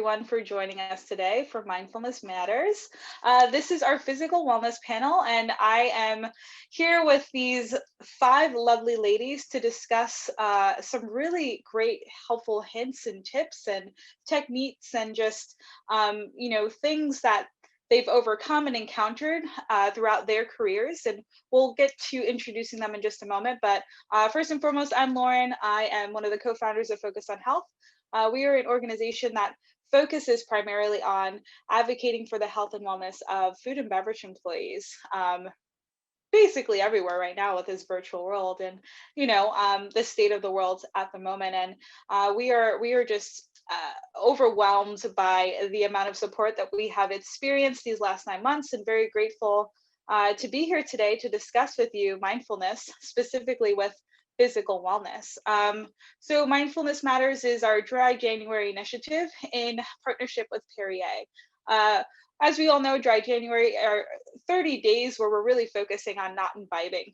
everyone for joining us today for Mindfulness Matters. This is our physical wellness panel, and I am here with these 5 lovely ladies to discuss some really great helpful hints and tips and techniques and just, things that they've overcome and encountered throughout their careers. And we'll get to introducing them in just a moment. But first and foremost, I'm Lauren. I am one of the co-founders of Focus on Health. We are an organization that focuses primarily on advocating for the health and wellness of food and beverage employees. Basically everywhere right now with this virtual world and the state of the world at the moment, and we are just overwhelmed by the amount of support that we have experienced these last 9 months, and very grateful to be here today to discuss with you mindfulness, specifically with physical wellness. So Mindfulness Matters is our Dry January initiative in partnership with Perrier. As we all know, Dry January are 30 days where we're really focusing on not imbibing.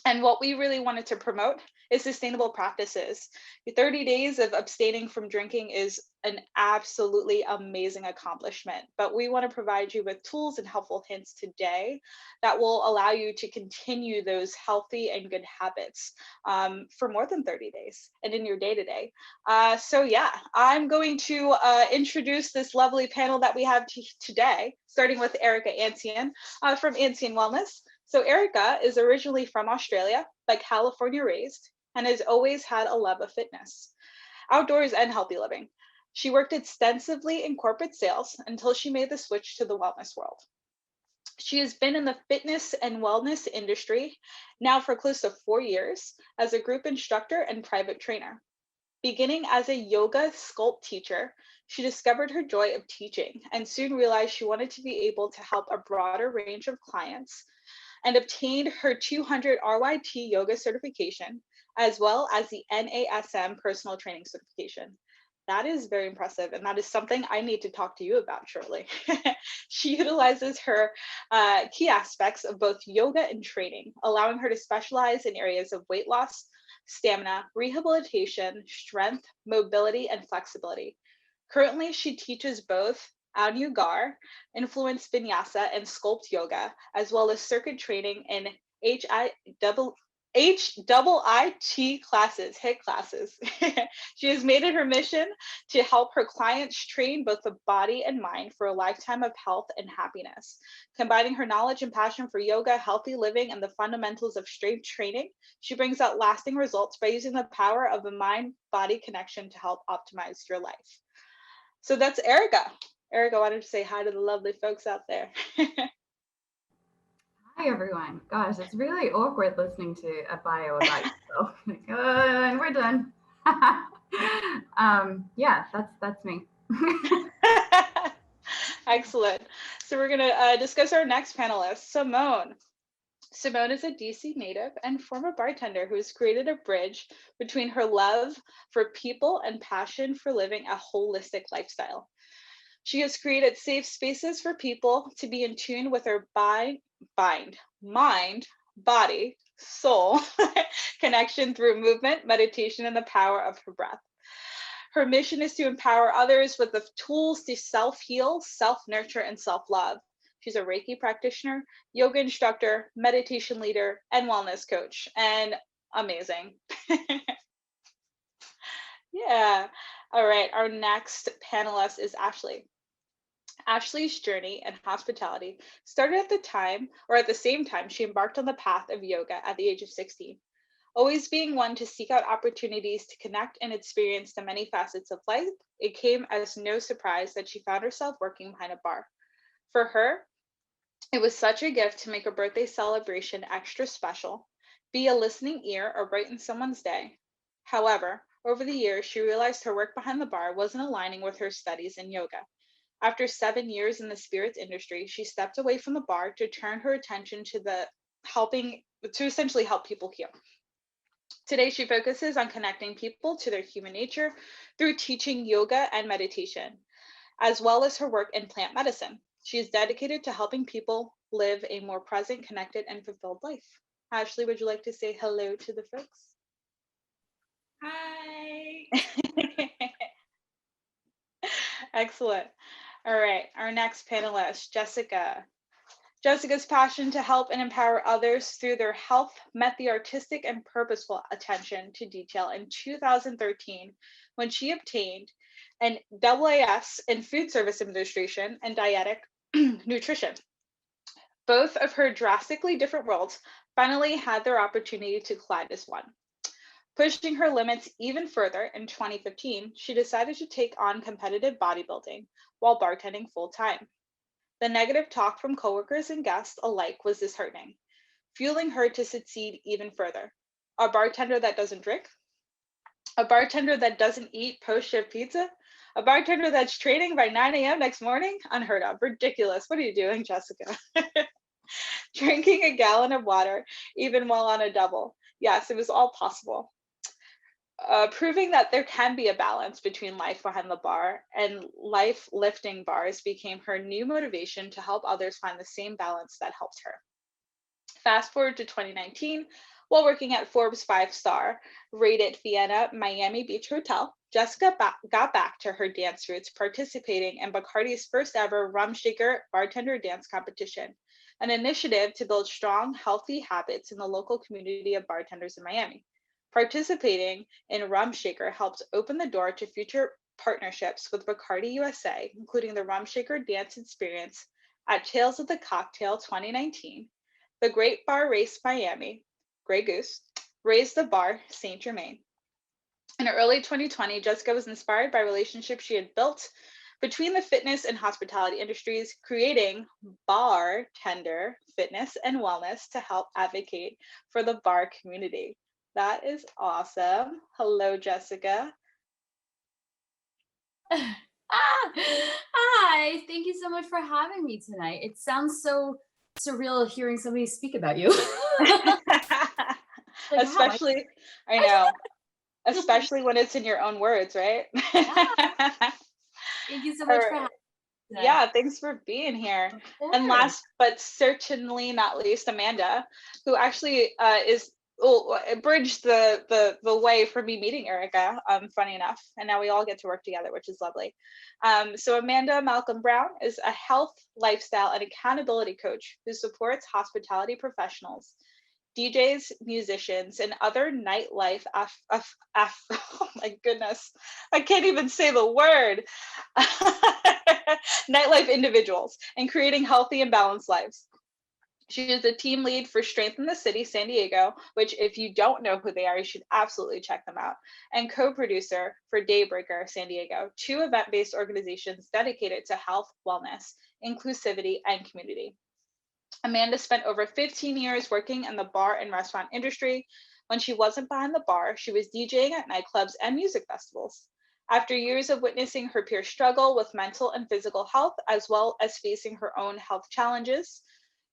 And what we really wanted to promote is sustainable practices. 30 days of abstaining from drinking is an absolutely amazing accomplishment, but we want to provide you with tools and helpful hints today that will allow you to continue those healthy and good habits for more than 30 days and in your day-to-day. So yeah, I'm going to introduce this lovely panel that we have today, starting with Erica Ancien from Ancien Wellness. So Erica is originally from Australia, but California raised, and has always had a love of fitness, outdoors, and healthy living. She worked extensively in corporate sales until she made the switch to the wellness world. She has been in the fitness and wellness industry now for close to 4 years as a group instructor and private trainer. Beginning as a yoga sculpt teacher, she discovered her joy of teaching and soon realized she wanted to be able to help a broader range of clients, and obtained her 200 RYT yoga certification, as well as the NASM personal training certification. That is very impressive, and that is something I need to talk to you about shortly. She utilizes her key aspects of both yoga and training, allowing her to specialize in areas of weight loss, stamina, rehabilitation, strength, mobility, and flexibility. Currently, she teaches both Anugar, influenced vinyasa and sculpt yoga, as well as circuit training in HIIT classes, HIIT classes. She has made it her mission to help her clients train both the body and mind for a lifetime of health and happiness. Combining her knowledge and passion for yoga, healthy living, and the fundamentals of strength training, she brings out lasting results by using the power of the mind-body connection to help optimize your life. So that's Erica. Erica, why don't you say hi to the lovely folks out there? Hi, everyone. Gosh, it's really awkward listening to a bio about yourself. And we're done. Yeah, that's me. Excellent. So we're going to discuss our next panelist, Simone. Simone is a DC native and former bartender who has created a bridge between her love for people and passion for living a holistic lifestyle. She has created safe spaces for people to be in tune with their mind, body, soul connection through movement, meditation, and the power of her breath. Her mission is to empower others with the tools to self-heal, self-nurture, and self-love. She's a Reiki practitioner, yoga instructor, meditation leader, and wellness coach. And amazing. Yeah. All right. Our next panelist is Ashley. Ashley's journey in hospitality started at the same time she embarked on the path of yoga at the age of 16. Always being one to seek out opportunities to connect and experience the many facets of life, it came as no surprise that she found herself working behind a bar. For her, it was such a gift to make a birthday celebration extra special, be a listening ear, or brighten someone's day. However, over the years, she realized her work behind the bar wasn't aligning with her studies in yoga. After 7 years in the spirits industry, she stepped away from the bar to turn her attention to essentially help people heal. Today, she focuses on connecting people to their human nature through teaching yoga and meditation, as well as her work in plant medicine. She is dedicated to helping people live a more present, connected, and fulfilled life. Ashley, would you like to say hello to the folks? Hi. Excellent. All right, our next panelist, Jessica. Jessica's passion to help and empower others through their health met the artistic and purposeful attention to detail in 2013 when she obtained an AAS in Food Service Administration and Dietetic Nutrition. Both of her drastically different worlds finally had their opportunity to collide as one. Pushing her limits even further in 2015, she decided to take on competitive bodybuilding while bartending full time. The negative talk from coworkers and guests alike was disheartening, fueling her to succeed even further. A bartender that doesn't drink, a bartender that doesn't eat post-shift pizza, a bartender that's training by 9 a.m. next morning, unheard of, ridiculous. What are you doing, Jessica? Drinking a gallon of water, even while on a double. Yes, it was all possible. Proving that there can be a balance between life behind the bar and life lifting bars became her new motivation to help others find the same balance that helped her. Fast forward to 2019, while working at Forbes 5-star rated Vienna Miami Beach Hotel, Jessica got back to her dance roots, participating in Bacardi's first ever Rum Shaker bartender dance competition, an initiative to build strong, healthy habits in the local community of bartenders in Miami. Participating in Rum Shaker helped open the door to future partnerships with Bacardi USA, including the Rum Shaker Dance Experience at Tales of the Cocktail 2019, the Great Bar Race Miami, Grey Goose, Raise the Bar, Saint Germain. In early 2020, Jessica was inspired by relationships she had built between the fitness and hospitality industries, creating Bartender Fitness and Wellness to help advocate for the bar community. That is awesome. Hello, Jessica. Hi, thank you so much for having me tonight. It sounds so surreal hearing somebody speak about you. Like, Especially, I know, especially when it's in your own words, right? Thank you so much for having me tonight. Yeah, thanks for being here. And last but certainly not least, Amanda, who actually bridged the way for me meeting Erica, funny enough. And now we all get to work together, which is lovely. So Amanda Malcolm Brown is a health, lifestyle, and accountability coach who supports hospitality professionals, DJs, musicians, and other nightlife oh my goodness, I can't even say the word. Nightlife individuals and creating healthy and balanced lives. She is a team lead for Strengthen the City San Diego, which if you don't know who they are, you should absolutely check them out, and co-producer for Daybreaker San Diego, two event-based organizations dedicated to health, wellness, inclusivity, and community. Amanda spent over 15 years working in the bar and restaurant industry. When she wasn't behind the bar, she was DJing at nightclubs and music festivals. After years of witnessing her peers struggle with mental and physical health, as well as facing her own health challenges,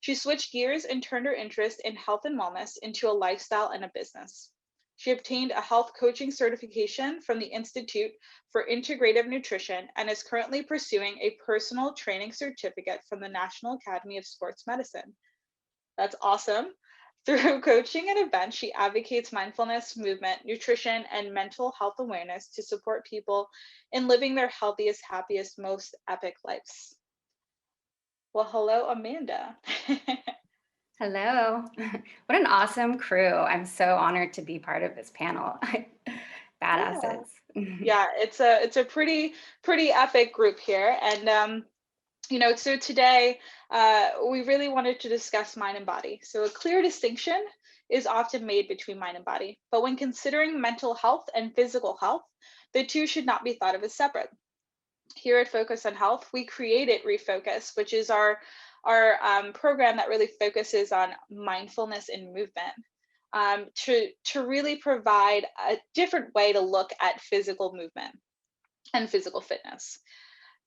she switched gears and turned her interest in health and wellness into a lifestyle and a business. She obtained a health coaching certification from the Institute for Integrative Nutrition and is currently pursuing a personal training certificate from the National Academy of Sports Medicine. That's awesome. Through coaching and events, she advocates mindfulness, movement, nutrition, and mental health awareness to support people in living their healthiest, happiest, most epic lives. Well, hello, Amanda. Hello. What an awesome crew. I'm so honored to be part of this panel. Badasses. Yeah, it's a pretty epic group here. And so today we really wanted to discuss mind and body. So a clear distinction is often made between mind and body, but when considering mental health and physical health, the two should not be thought of as separate. Here at Focus on Health, we created REFOHCUS, which is our program that really focuses on mindfulness and movement, to really provide a different way to look at physical movement and physical fitness.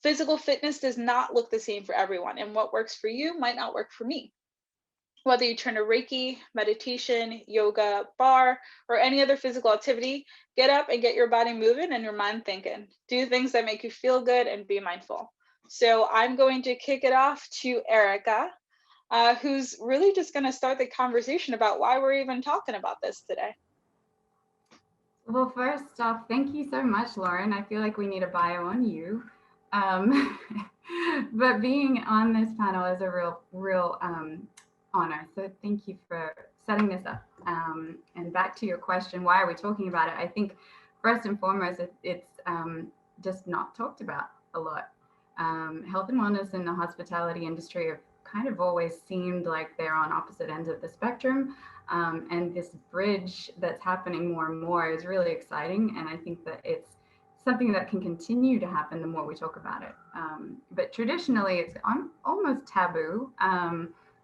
Physical fitness does not look the same for everyone, and what works for you might not work for me. Whether you turn to Reiki, meditation, yoga, bar, or any other physical activity, get up and get your body moving and your mind thinking. Do things that make you feel good and be mindful. So I'm going to kick it off to Erica, who's really just going to start the conversation about why we're even talking about this today. Well, first off, thank you so much, Lauren. I feel like we need a bio on you. But being on this panel is a real honor. So thank you for setting this up. And back to your question, why are we talking about it? I think first and foremost, it's just not talked about a lot. Health and wellness in the hospitality industry have kind of always seemed like they're on opposite ends of the spectrum. And this bridge that's happening more and more is really exciting. And I think that it's something that can continue to happen the more we talk about it. But traditionally, it's almost taboo,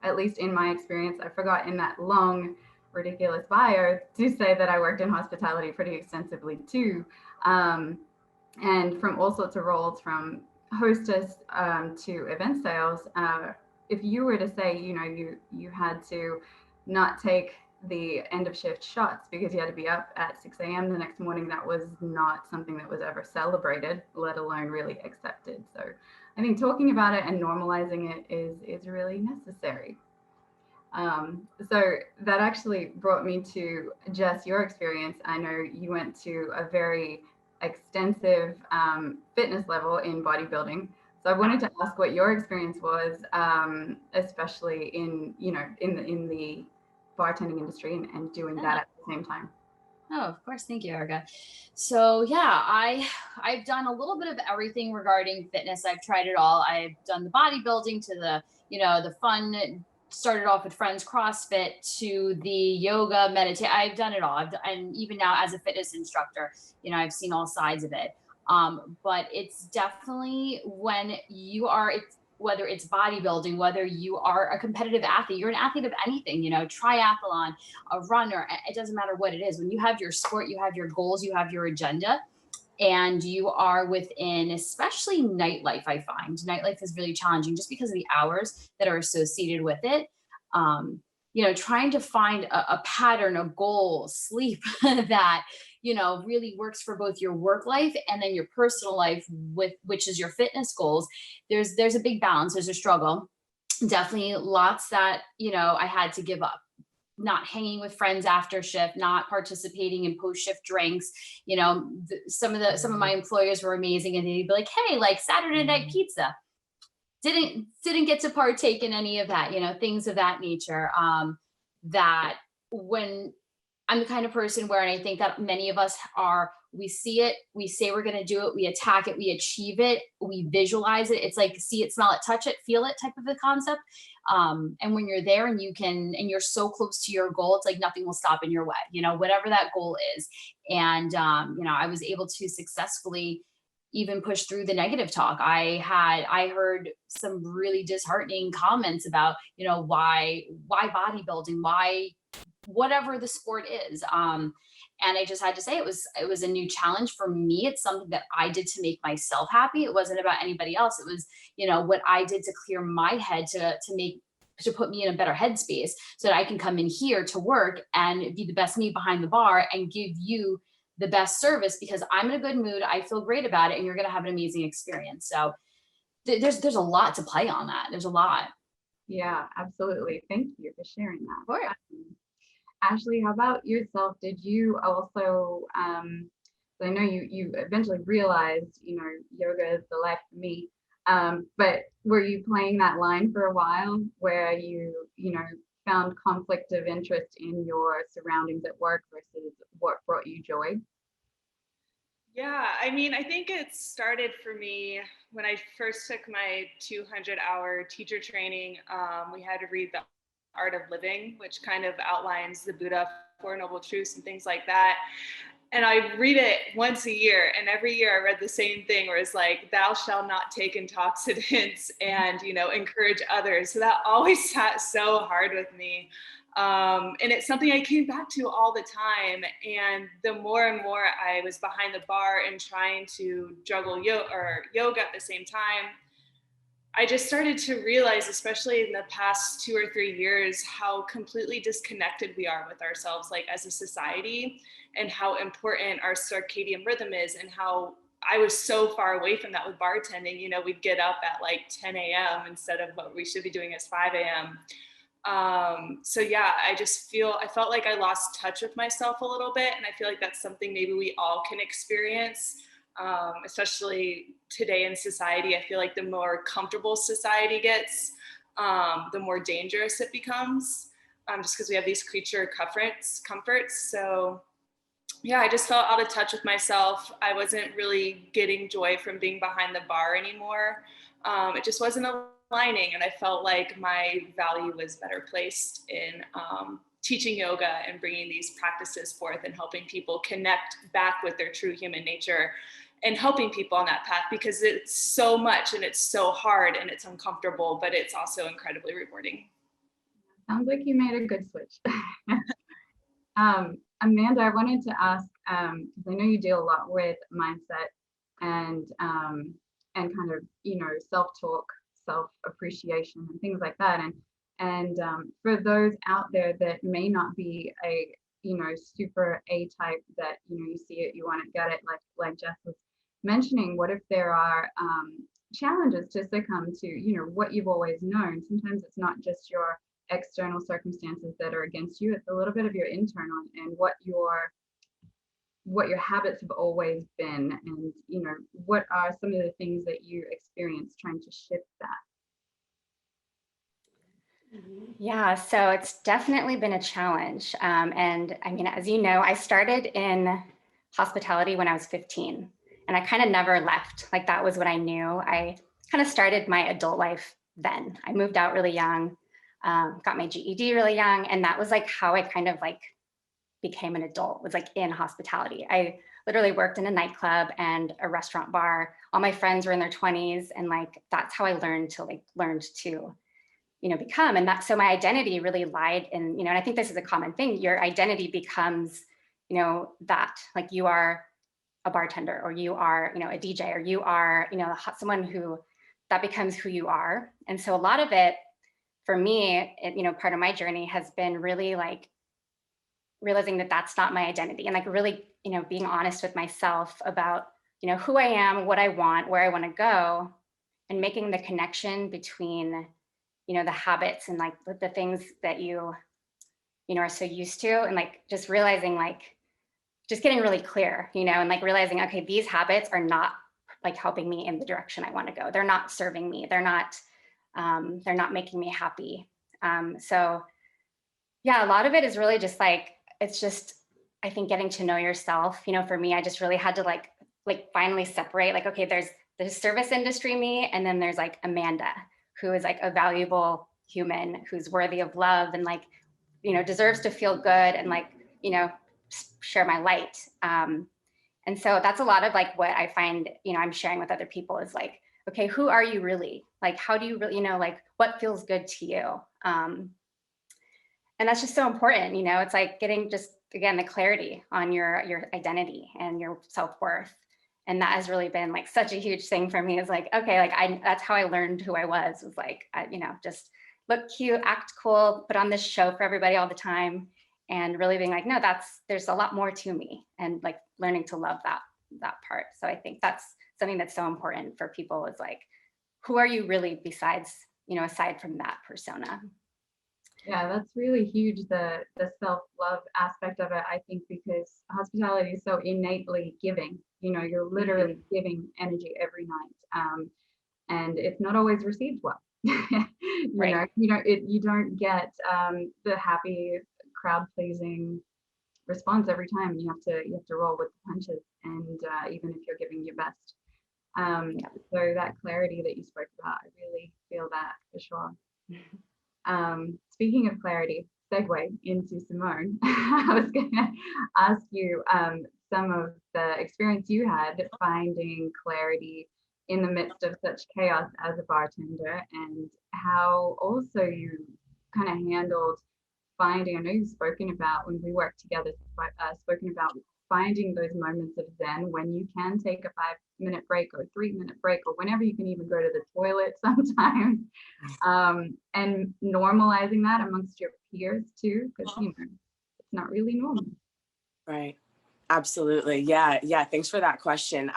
at least in my experience. I forgot in that long, ridiculous bio to say that I worked in hospitality pretty extensively too. And from all sorts of roles, from hostess to event sales. If you were to say, you had to not take the end of shift shots because you had to be up at 6 a.m. the next morning, that was not something that was ever celebrated, let alone really accepted. So I think talking about it and normalizing it is really necessary. So that actually brought me to Jess, your experience. I know you went to a very extensive fitness level in bodybuilding. So I wanted to ask what your experience was, especially in the bartending industry and doing that at the same time. Oh, of course. Thank you, Erica. So yeah, I've done a little bit of everything regarding fitness. I've tried it all. I've done the bodybuilding to the, the fun, started off with friends CrossFit to the yoga, meditate. I've done it all. And even now as a fitness instructor, I've seen all sides of it. But it's definitely when you are, whether it's bodybuilding, whether you are a competitive athlete, you're an athlete of anything, triathlon, a runner, it doesn't matter what it is. When you have your sport, you have your goals, you have your agenda, and you are within, especially nightlife, I find. Nightlife is really challenging just because of the hours that are associated with it. Trying to find a pattern, a goal, sleep that, really works for both your work life and then your personal life, which is your fitness goals. There's a big balance. There's a struggle. Definitely lots that, I had to give up. Not hanging with friends after shift, not participating in post-shift drinks. Some of my employers were amazing and they'd be like, hey, like Saturday night pizza. Didn't get to partake in any of that, things of that nature. That when I'm the kind of person where, and I think that many of us are, we see it, we say we're going to do it, we attack it, we achieve it, we visualize it. It's like see it, smell it, touch it, feel it type of a concept. And when you're there and you're so close to your goal, it's like nothing will stop in your way, whatever that goal is. And, I was able to successfully even push through the negative talk. I heard some really disheartening comments about, why bodybuilding, why whatever the sport is. And I just had to say it was a new challenge for me. It's something that I did to make myself happy. It wasn't about anybody else. It was, what I did to clear my head to put me in a better headspace so that I can come in here to work and be the best me behind the bar and give you the best service because I'm in a good mood. I feel great about it. And you're going to have an amazing experience. So there's a lot to play on that. There's a lot. Yeah, absolutely. Thank you for sharing that. Of course. Ashley, how about yourself? Did you also, so I know you eventually realized, yoga is the life for me, but were you playing that line for a while where you found conflict of interest in your surroundings at work versus what brought you joy? Yeah, I mean, I think it started for me when I first took my 200-hour teacher training. We had to read the Art of Living, which kind of outlines the Buddha Four Noble Truths and things like that. And I read it once a year, and every year I read the same thing where it's like, thou shalt not take intoxicants and, encourage others. So that always sat so hard with me. And it's something I came back to all the time. And the more and more I was behind the bar and trying to juggle yoga at the same time, I just started to realize, especially in the past 2 or 3 years, how completely disconnected we are with ourselves, like as a society, and how important our circadian rhythm is, and how I was so far away from that with bartending. We'd get up at like 10 a.m. instead of what we should be doing is 5 a.m. So yeah, I felt like I lost touch with myself a little bit. And I feel like that's something maybe we all can experience especially today in society. I feel like the more comfortable society gets, the more dangerous it becomes, just because we have these creature comforts. So yeah, I just felt out of touch with myself. I wasn't really getting joy from being behind the bar anymore. It just wasn't aligning, and I felt like my value was better placed in teaching yoga and bringing these practices forth and helping people connect back with their true human nature and helping people on that path, because it's so much and it's so hard and it's uncomfortable, but it's also incredibly rewarding. Sounds like you made a good switch. Amanda, I wanted to ask, because I know you deal a lot with mindset and kind of, you know, self-talk, self-appreciation and things like that. And for those out there that may not be a, you know, super A type, that, you know, you see it, you want to get it, like Jess was mentioning, what if there are challenges to succumb to, you know, what you've always known? Sometimes it's not just your external circumstances that are against you, it's a little bit of your internal and what your habits have always been, and, you know, what are some of the things that you experience trying to shift that? Yeah, so it's definitely been a challenge. And I mean, as you know, I started in hospitality when I was 15, and I kind of never left. Like, that was what I knew. I kind of started my adult life then. I moved out really young, got my GED really young, and that was like how I kind of like became an adult, was like in hospitality. I literally worked in a nightclub and a restaurant bar. All my friends were in their 20s, and like that's how I learned to you know, become. And that, so my identity really lied in, you know, and I think this is a common thing, your identity becomes, you know, that like you are a bartender, or you are, you know, a DJ, or you are, you know, someone who, that becomes who you are. And so a lot of it for me, you know, part of my journey has been really like realizing that that's not my identity, and like really, you know, being honest with myself about, you know, who I am, what I want, where I want to go, and making the connection between, you know, the habits and like the things that you know, are so used to, and like just realizing, like just getting really clear, you know, and like realizing, okay, these habits are not like helping me in the direction I want to go. They're not serving me. They're not making me happy. So yeah, a lot of it is really just like, it's just, I think getting to know yourself, you know, for me, I just really had to like finally separate, like, okay, there's the service industry me, and then there's like Amanda, who is like a valuable human who's worthy of love and like, you know, deserves to feel good and like, you know, share my light. And so that's a lot of like what I find, you know, I'm sharing with other people is like, okay, who are you really? Like, how do you really, you know, like what feels good to you? And that's just so important, you know, it's like getting just, again, the clarity on your identity and your self-worth. And that has really been like such a huge thing for me, is like, okay, like that's how I learned who I was like, you know, just look cute, act cool, put on this show for everybody all the time, and really being like, no, there's a lot more to me, and like learning to love that part. So I think that's something that's so important for people, is like, who are you really besides, you know, aside from that persona? Yeah, that's really huge, the self-love aspect of it, I think, because hospitality is so innately giving. You know, you're literally giving energy every night, and it's not always received well. Right. You don't get the happy, crowd-pleasing response every time. You have to roll with the punches, and even if you're giving your best. So that clarity that you spoke about, I really feel that for sure. Speaking of clarity, segue into Simone. I was going to ask you some of the experience you had finding clarity in the midst of such chaos as a bartender, and how also you kind of handled finding, I know you've spoken about when we worked together, spoken about finding those moments of Zen when you can take a 5-minute break or a 3-minute break, or whenever you can even go to the toilet sometimes, and normalizing that amongst your peers too, because, you know, it's not really normal. Right. Absolutely. Yeah. Thanks for that question.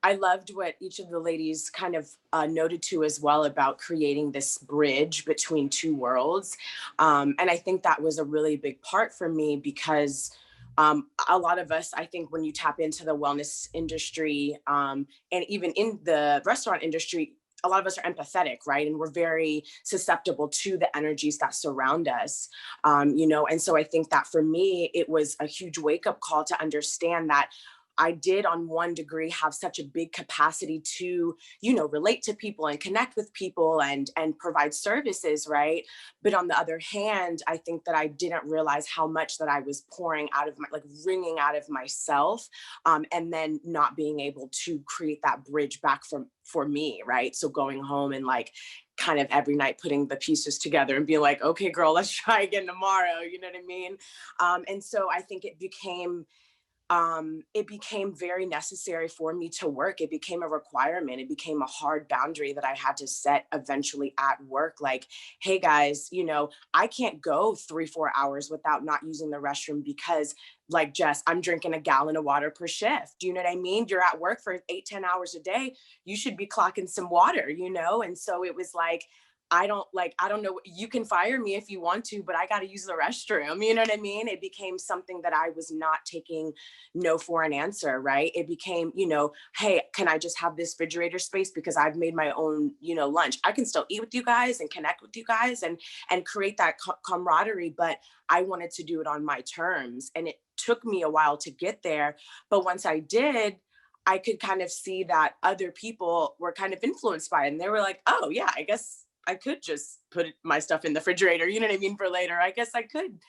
I loved what each of the ladies kind of noted to as well, about creating this bridge between two worlds. And I think that was a really big part for me, because A lot of us, I think, when you tap into the wellness industry, and even in the restaurant industry, a lot of us are empathetic, right? And we're very susceptible to the energies that surround us, and so I think that for me, it was a huge wake up call to understand that I did, on one degree, have such a big capacity to, relate to people and connect with people and provide services, right? But on the other hand, I think that I didn't realize how much that I was pouring out of wringing out of myself, and then not being able to create that bridge back for me, right? So going home and kind of every night putting the pieces together and being like, okay, girl, let's try again tomorrow. You know what I mean? And so I think it became very necessary for me to work. It became a requirement. It became a hard boundary that I had to set eventually at work. Like, hey guys, I can't go 3-4 hours without not using the restroom because, like, Jess, I'm drinking a gallon of water per shift. Do you know what I mean? You're at work for 8-10 hours a day. You should be clocking some water, And so it was like, I don't know, you can fire me if you want to, but I got to use the restroom. You know what I mean? It became something that I was not taking no for an answer, right? It became, hey, can I just have this refrigerator space because I've made my own, lunch. I can still eat with you guys and connect with you guys and create that camaraderie, but I wanted to do it on my terms. And it took me a while to get there. But once I did, I could kind of see that other people were kind of influenced by it. And they were like, oh yeah, I guess I could just put my stuff in the refrigerator, you know what I mean, for later. I guess I could,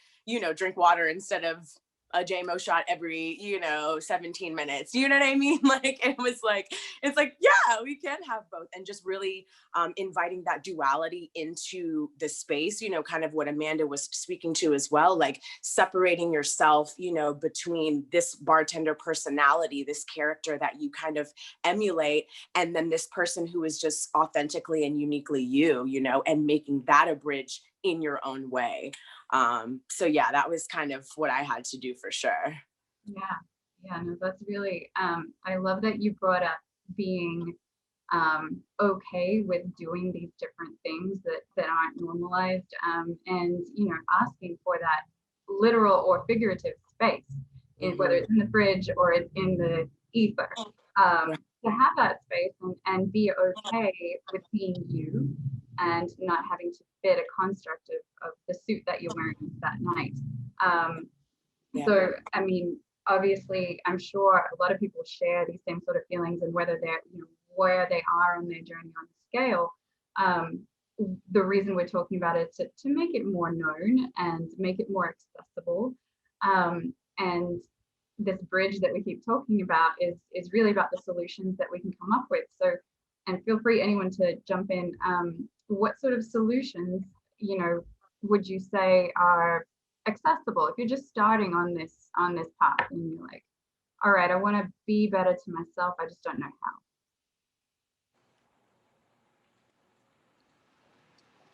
drink water instead of a JMO shot every, 17 minutes. You know what I mean? It's like, yeah, we can have both. And just really inviting that duality into the space, kind of what Amanda was speaking to as well, like separating yourself, between this bartender personality, this character that you kind of emulate, and then this person who is just authentically and uniquely you, and making that a bridge in your own way. So yeah, that was kind of what I had to do for sure. Yeah, no, that's really, I love that you brought up being okay with doing these different things that aren't normalized, and asking for that literal or figurative space, whether it's in the fridge or it's in the ether, to have that space and be okay with being you and not having to fit a construct of the suit that you're wearing that night. So, I mean, obviously, I'm sure a lot of people share these same sort of feelings, and whether they're, where they are on their journey on the scale. The reason we're talking about it is to make it more known and make it more accessible. And this bridge that we keep talking about is really about the solutions that we can come up with. So, and feel free, anyone, to jump in. What sort of solutions, would you say are accessible if you're just starting on this path and you're like, all right, I want to be better to myself, I just don't know how?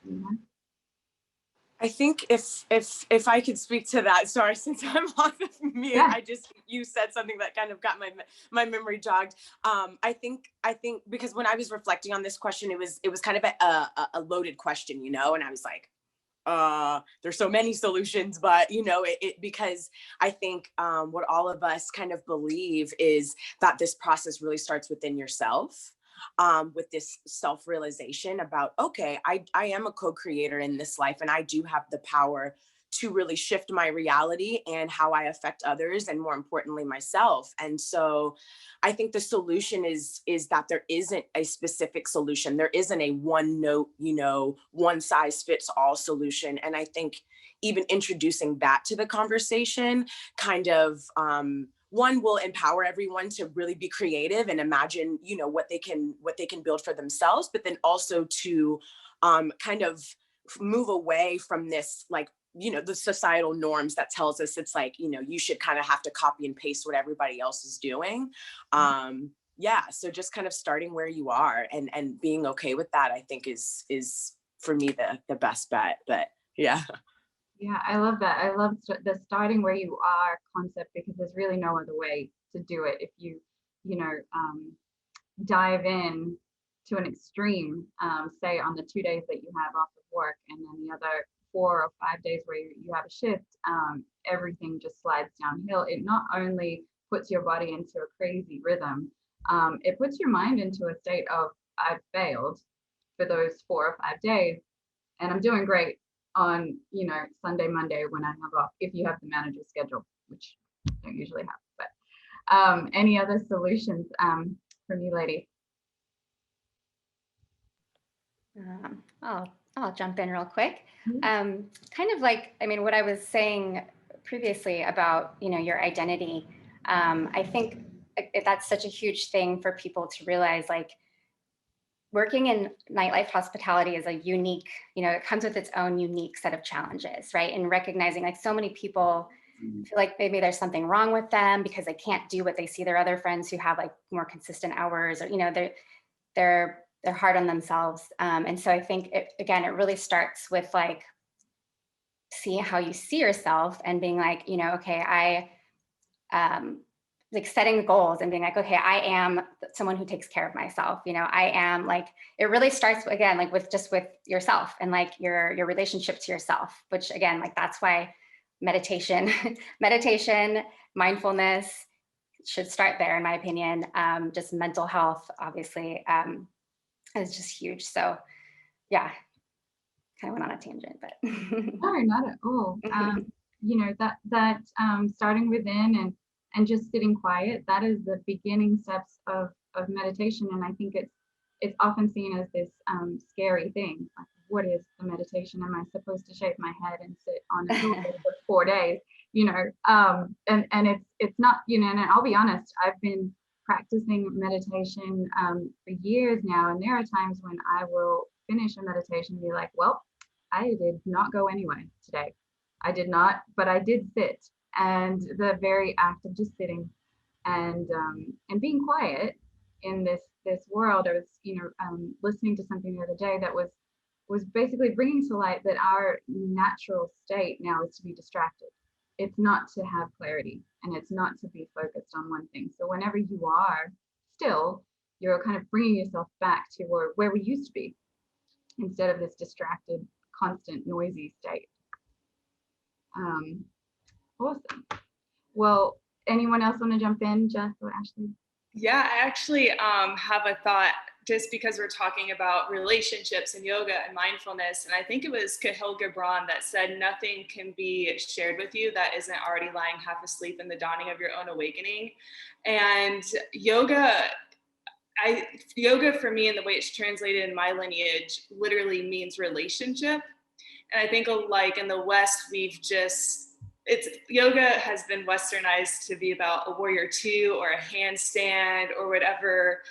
Yeah. I think if I could speak to that, sorry, since I'm off of mute, Yeah. You said something that kind of got my memory jogged. I think because when I was reflecting on this question, it was kind of a loaded question, and I was like, there's so many solutions, but because I think what all of us kind of believe is that this process really starts within yourself. With this self-realization about, okay, I am a co-creator in this life, and I do have the power to really shift my reality and how I affect others, and more importantly, myself. And so I think the solution is that there isn't a specific solution. There isn't a one note, one size fits all solution. And I think even introducing that to the conversation kind of, one, will empower everyone to really be creative and imagine, what they can build for themselves, but then also to kind of move away from this, the societal norms that tells us it's like, you should kind of have to copy and paste what everybody else is doing. So just kind of starting where you are and being okay with that, I think is for me the best bet. But yeah. Yeah, I love that. I love the starting where you are concept, because there's really no other way to do it. If you, dive in to an extreme, say on the 2 days that you have off of work, and then the other 4 or 5 days where you have a shift, everything just slides downhill. It not only puts your body into a crazy rhythm, it puts your mind into a state of, I've failed for those 4 or 5 days, and I'm doing great on, you know, Sunday, Monday when I have off, if you have the manager's schedule, which I don't usually have. But any other solutions from you, ladies? I'll jump in real quick. Kind of like, I mean, what I was saying previously about, you know, your identity. I think that's such a huge thing for people to realize, like, working in nightlife hospitality is a unique, you know, it comes with its own unique set of challenges, right? And recognizing, like, so many people feel like maybe there's something wrong with them because they can't do what they see their other friends who have like more consistent hours, or, you know, they're hard on themselves. And so I think it really starts with like seeing how you see yourself and being like, you know, okay, like setting goals and being like, okay, I am someone who takes care of myself. You know, I am like, it really starts again, like with yourself and like your relationship to yourself, which again, like that's why meditation, mindfulness should start there, in my opinion. Just mental health, obviously, is just huge. So yeah, kind of went on a tangent, but. No, not at all. You know, that starting within and just sitting quiet, that is the beginning steps of meditation. And I think it's often seen as this scary thing. Like, what is the meditation? Am I supposed to shave my head and sit on a toilet for 4 days? You know, and it's not, you know, and I'll be honest, I've been practicing meditation for years now. And there are times when I will finish a meditation and be like, well, I did not go anywhere today. I did not, but I did sit. And the very act of just sitting and being quiet in this world. I was, you know, listening to something the other day that was basically bringing to light that our natural state now is to be distracted. It's not to have clarity, and it's not to be focused on one thing. So whenever you are still, you're kind of bringing yourself back to where we used to be, instead of this distracted, constant, noisy state. Awesome. Well, anyone else want to jump in, Jess or Ashley? Yeah, I actually have a thought, just because we're talking about relationships and yoga and mindfulness. And I think it was Kahlil Gibran that said, nothing can be shared with you that isn't already lying half asleep in the dawning of your own awakening. And yoga for me, and the way it's translated in my lineage, literally means relationship. And I think, like, in the West, yoga has been westernized to be about a warrior two or a handstand or whatever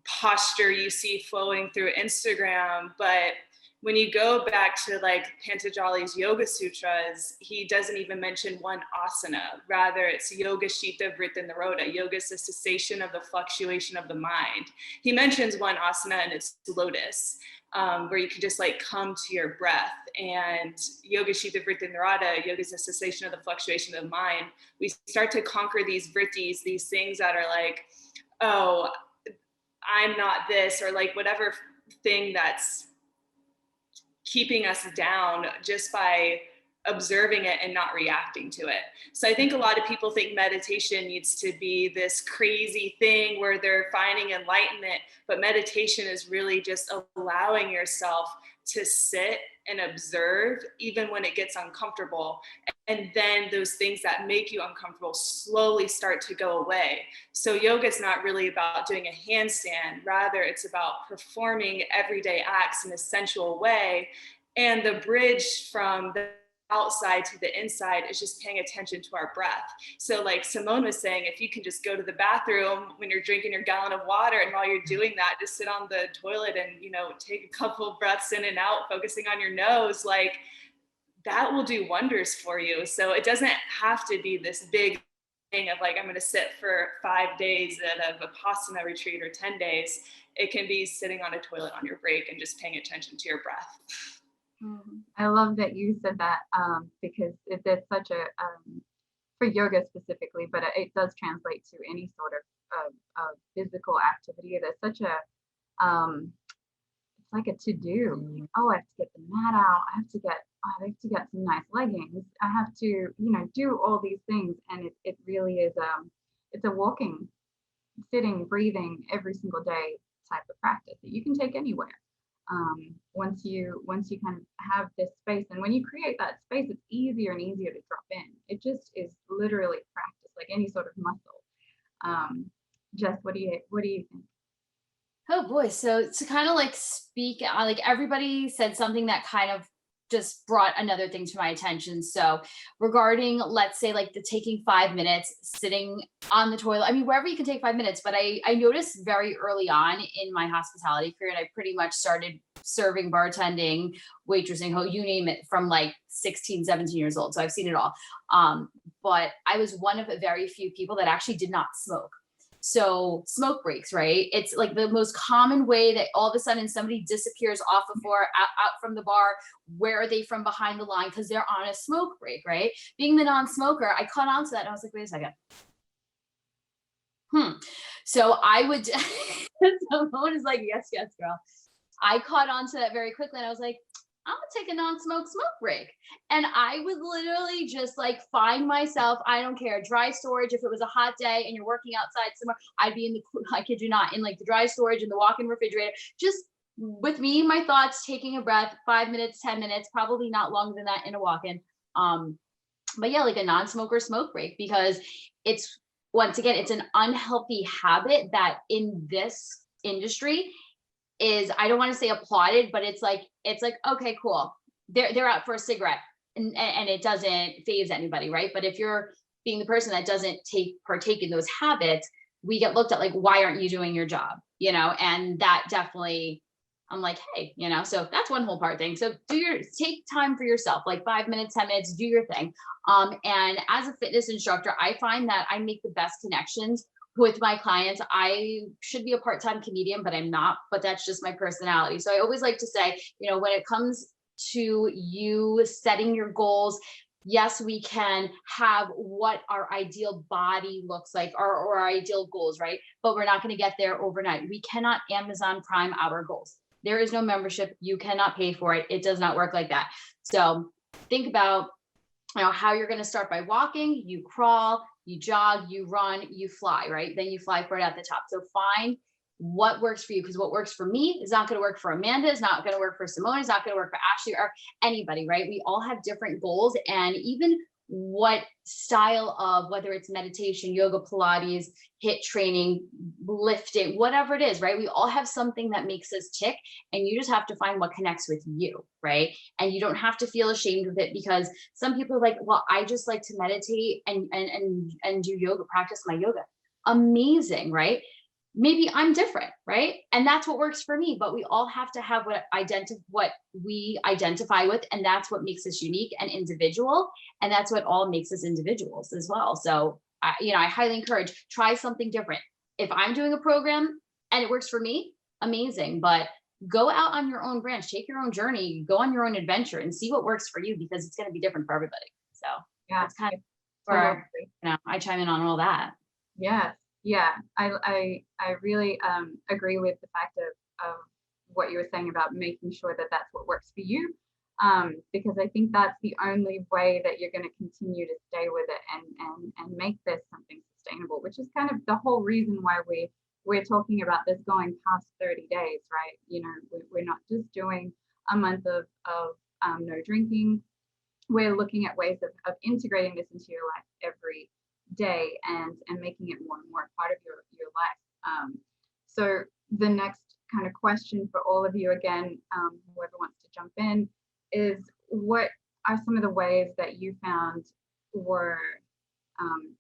posture you see flowing through Instagram. But when you go back to like Patanjali's Yoga Sutras, he doesn't even mention one asana. Rather, it's Yoga Shita Vritta Nirodha. Yoga is the cessation of the fluctuation of the mind. He mentions one asana, and it's lotus, where you can just like come to your breath. And Yoga Shita Vritta Nirodha, yoga is the cessation of the fluctuation of the mind. We start to conquer these vrittis, these things that are like, oh, I'm not this, or like whatever thing that's keeping us down, just by observing it and not reacting to it. So I think a lot of people think meditation needs to be this crazy thing where they're finding enlightenment, but meditation is really just allowing yourself to sit and observe even when it gets uncomfortable. And then those things that make you uncomfortable slowly start to go away. So yoga is not really about doing a handstand. Rather, it's about performing everyday acts in a sensual way. And the bridge from the outside to the inside is just paying attention to our breath. So like Simone was saying, if you can just go to the bathroom when you're drinking your gallon of water, and while you're doing that, just sit on the toilet and, you know, take a couple of breaths in and out, focusing on your nose, like that will do wonders for you. So it doesn't have to be this big thing of like, I'm going to sit for 5 days at a Vipassana retreat or 10 days. It can be sitting on a toilet on your break and just paying attention to your breath. I love that you said that, because it's such a, for yoga specifically, but it does translate to any sort of physical activity. There's such a, it's like a to-do. Oh, I have to get the mat out. I have to get I have to get some nice leggings. I have to, you know, do all these things. And it really is, it's a walking, sitting, breathing every single day type of practice that you can take anywhere. Once you kind of have this space, and when you create that space, it's easier and easier to drop in. It just is literally practice, like any sort of muscle. Jess, what do you think? Oh boy. So to kind of like speak, like everybody said something that kind of just brought another thing to my attention. So regarding, let's say like the taking 5 minutes, sitting on the toilet, I mean, wherever you can take 5 minutes, but I noticed very early on in my hospitality career, I pretty much started serving, bartending, waitressing, you name it, from like 16, 17 years old. So I've seen it all. But I was one of a very few people that actually did not smoke. So smoke breaks, right? It's like the most common way that all of a sudden somebody disappears off the floor, out from the bar. Where are they from behind the line? Because they're on a smoke break, right? Being the non-smoker, I caught on to that and I was like, wait a second. So I would, someone is like, yes, girl. I caught on to that very quickly and I was like, I'm gonna take a non-smoke break. And I would literally just like find myself, I don't care, dry storage. If it was a hot day and you're working outside somewhere, I'd be in the, I kid you not, in like the dry storage in the walk-in refrigerator, just with me, my thoughts, taking a breath, 5 minutes, 10 minutes, probably not longer than that in a walk-in. But yeah, like a non-smoker smoke break, because it's, once again, it's an unhealthy habit that in this industry is, I don't want to say applauded, but it's like, okay, cool. They're out for a cigarette and it doesn't faze anybody, right? But if you're being the person that doesn't partake in those habits, we get looked at like, why aren't you doing your job? You know, and that definitely, I'm like, hey, you know, so that's one whole part thing. So take time for yourself, like 5 minutes, 10 minutes, do your thing. And as a fitness instructor, I find that I make the best connections with my clients. I should be a part-time comedian, but I'm not, but that's just my personality. So I always like to say, you know, when it comes to you setting your goals, yes, we can have what our ideal body looks like, or our ideal goals, right? But we're not going to get there overnight. We cannot Amazon Prime our goals. There is no membership. You cannot pay for it. It does not work like that. So think about, you know, how you're going to start by walking, you crawl, you jog, you run, you fly, right? Then you fly for it at the top. So find what works for you, because what works for me is not going to work for Amanda, is not going to work for Simone, is not going to work for Ashley or anybody, right? We all have different goals, and even what style of, whether it's meditation, yoga, Pilates, HIIT training, lifting, whatever it is, right? We all have something that makes us tick, and you just have to find what connects with you, right? And you don't have to feel ashamed with it, because some people are like, well, I just like to meditate and do yoga, practice my yoga. Amazing, right? Maybe I'm different, right? And that's what works for me, but we all have to have what we identify with, and that's what makes us unique and individual, and that's what all makes us individuals as well. So I highly encourage, try something different. If I'm doing a program and it works for me, amazing, but go out on your own branch, take your own journey, go on your own adventure and see what works for you, because it's going to be different for everybody. So yeah, that's kind of where I chime in on all that. Yes. Yeah, I really agree with the fact of what you were saying about making sure that that's what works for you, because I think that's the only way that you're going to continue to stay with it and make this something sustainable, which is kind of the whole reason why we're talking about this going past 30 days, right? You know, we're not just doing a month of no drinking. We're looking at ways of integrating this into your life every day and making it more and more a part of your life. So the next kind of question for all of you, again, whoever wants to jump in, is what are some of the ways that you found were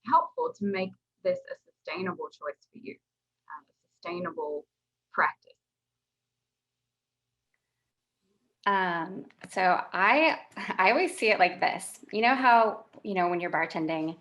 helpful to make this a sustainable choice for you, a sustainable practice? So I always see it like this. You know how, when you're bartending,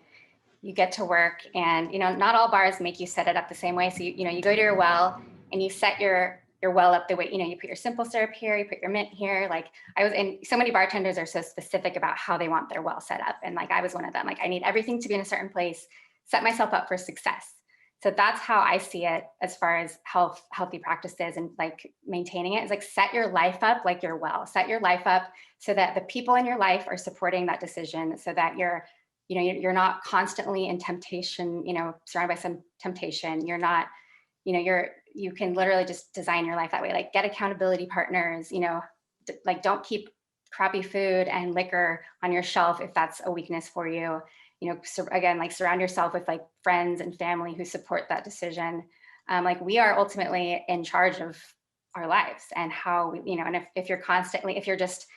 you get to work and, not all bars make you set it up the same way. So, you go to your well and you set your well up the way, you put your simple syrup here, you put your mint here. And so many bartenders are so specific about how they want their well set up. And I was one of them, I need everything to be in a certain place, set myself up for success. So that's how I see it as far as healthy practices and like maintaining it is like set your life up like you're well. Set your life up so that the people in your life are supporting that decision, so that you're not constantly in temptation, surrounded by some temptation. You're not, you can literally just design your life that way. Like get accountability partners, like don't keep crappy food and liquor on your shelf if that's a weakness for you. So again, like surround yourself with like friends and family who support that decision. Like we are ultimately in charge of our lives and how we, and if you're just,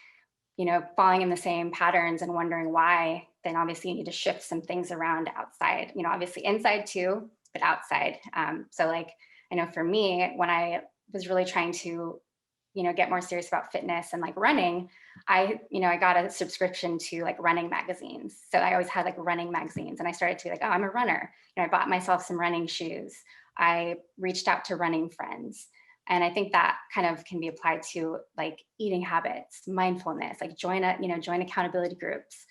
falling in the same patterns and wondering why, then obviously you need to shift some things around outside, obviously inside too, but outside. So like, I know for me, when I was really trying to, get more serious about fitness and like running, I got a subscription to like running magazines. So I always had like running magazines, and I started to be like, oh, I'm a runner. I bought myself some running shoes. I reached out to running friends. And I think that kind of can be applied to like eating habits, mindfulness, like join accountability groups,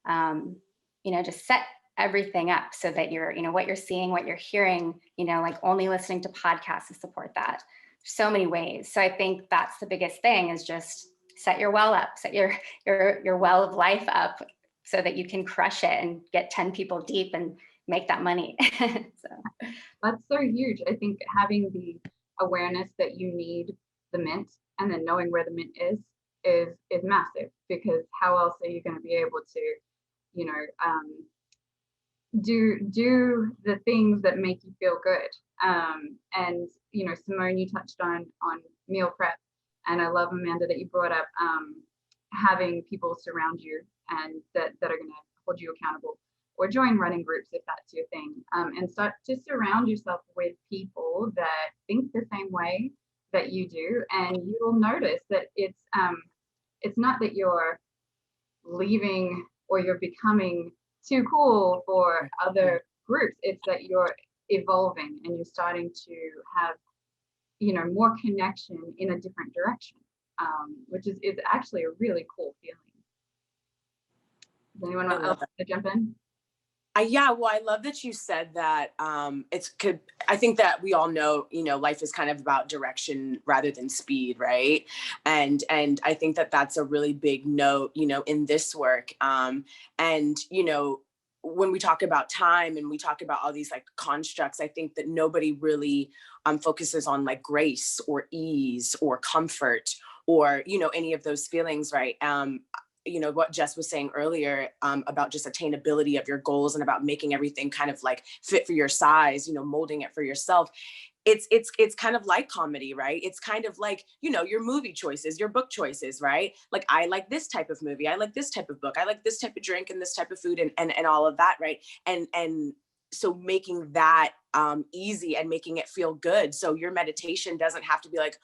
just set everything up so that you're, what you're seeing, what you're hearing, like only listening to podcasts to support that. So many ways. So I think that's the biggest thing, is just set your well up, set your well of life up so that you can crush it and get 10 people deep and make that money. So that's so huge. I think having the awareness that you need the mint and then knowing where the mint is massive, because how else are you going to be able to, do the things that make you feel good. And Simone, you touched on meal prep, and I love, Amanda, that you brought up having people surround you and that are going to hold you accountable, or join running groups if that's your thing, and start to surround yourself with people that think the same way that you do, and you will notice that it's not that you're leaving or you're becoming too cool for other groups. It's that you're evolving and you're starting to have, more connection in a different direction, which is actually a really cool feeling. Does anyone else want to jump in? Yeah, well, I love that you said that. I think that we all know, life is kind of about direction rather than speed, right? And I think that that's a really big note, in this work. When we talk about time and we talk about all these like constructs, I think that nobody really focuses on like grace or ease or comfort or, any of those feelings, right? What Jess was saying earlier about just attainability of your goals and about making everything kind of like fit for your size, molding it for yourself. It's kind of like comedy, right? It's kind of like, your movie choices, your book choices, right? Like, I like this type of movie. I like this type of book. I like this type of drink and this type of food and all of that, right? And so making that easy and making it feel good. So your meditation doesn't have to be like,